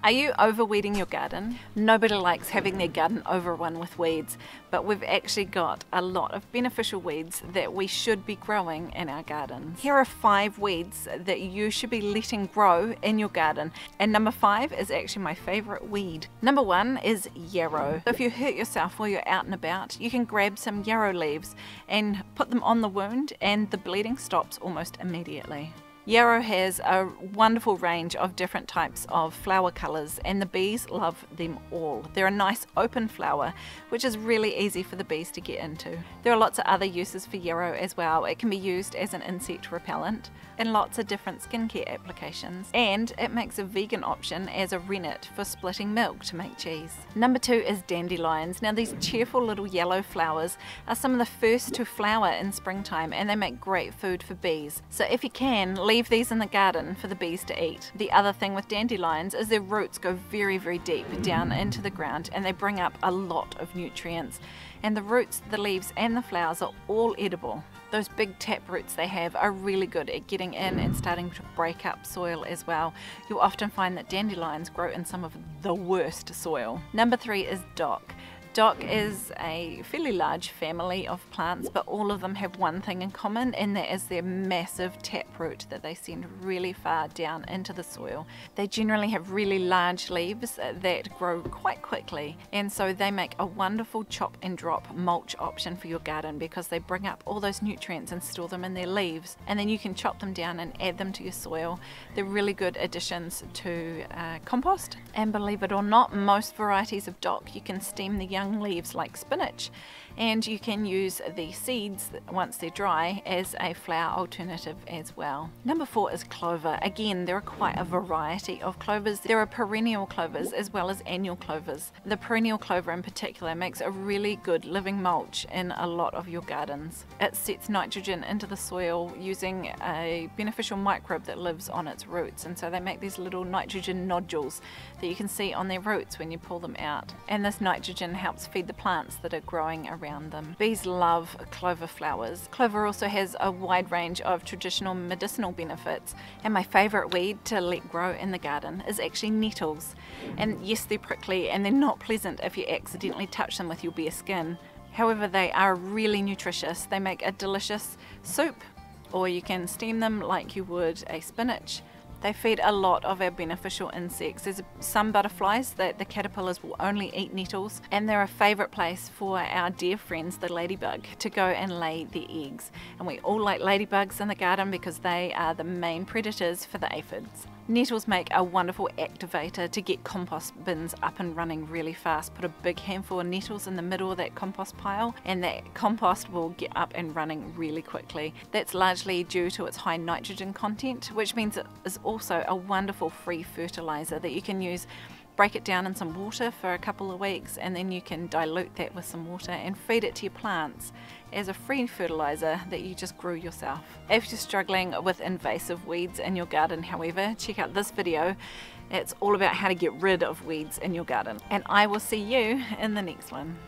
Are you overweeding your garden? Nobody likes having their garden overrun with weeds, but we've actually got a lot of beneficial weeds that we should be growing in our gardens. Here are 5 weeds that you should be letting grow in your garden, and number 5 is actually my favorite weed. Number 1 is yarrow. So if you hurt yourself while you're out and about, you can grab some yarrow leaves and put them on the wound and the bleeding stops almost immediately. Yarrow has a wonderful range of different types of flower colours, and the bees love them all. They're a nice open flower, which is really easy for the bees to get into. There are lots of other uses for yarrow as well. It can be used as an insect repellent in lots of different skincare applications, and it makes a vegan option as a rennet for splitting milk to make cheese. Number 2 is dandelions. Now these cheerful little yellow flowers are some of the first to flower in springtime, and they make great food for bees. So if you can, leave these in the garden for the bees to eat. The other thing with dandelions is their roots go very, very deep down into the ground, and they bring up a lot of nutrients. And the roots, the leaves and the flowers are all edible. Those big tap roots they have are really good at getting in and starting to break up soil as well. You'll often find that dandelions grow in some of the worst soil. Number 3 is dock. Dock is a fairly large family of plants, but all of them have one thing in common, and that is their massive taproot that they send really far down into the soil. They generally have really large leaves that grow quite quickly, and so they make a wonderful chop and drop mulch option for your garden because they bring up all those nutrients and store them in their leaves, and then you can chop them down and add them to your soil. They're really good additions to compost, and believe it or not, most varieties of dock you can steam the young leaves like spinach, and you can use the seeds once they're dry as a flower alternative as well. Number 4 is clover. Again, there are quite a variety of clovers. There are perennial clovers as well as annual clovers. The perennial clover in particular makes a really good living mulch in a lot of your gardens. It sets nitrogen into the soil using a beneficial microbe that lives on its roots, and so they make these little nitrogen nodules that you can see on their roots when you pull them out, and this nitrogen helps feed the plants that are growing around them. Bees love clover flowers. Clover also has a wide range of traditional medicinal benefits, and my favourite weed to let grow in the garden is actually nettles. And yes, they're prickly and they're not pleasant if you accidentally touch them with your bare skin. However, they are really nutritious. They make a delicious soup, or you can steam them like you would a spinach. They feed a lot of our beneficial insects. There's some butterflies that the caterpillars will only eat nettles, and they're a favourite place for our dear friends the ladybug to go and lay their eggs. And we all like ladybugs in the garden because they are the main predators for the aphids. Nettles make a wonderful activator to get compost bins up and running really fast. Put a big handful of nettles in the middle of that compost pile, and that compost will get up and running really quickly. That's largely due to its high nitrogen content, which means it is also a wonderful free fertilizer that you can use. Break it down in some water for a couple of weeks, and then you can dilute that with some water and feed it to your plants as a free fertilizer that you just grew yourself. If you're struggling with invasive weeds in your garden, however, check out this video. It's all about how to get rid of weeds in your garden, and I will see you in the next one.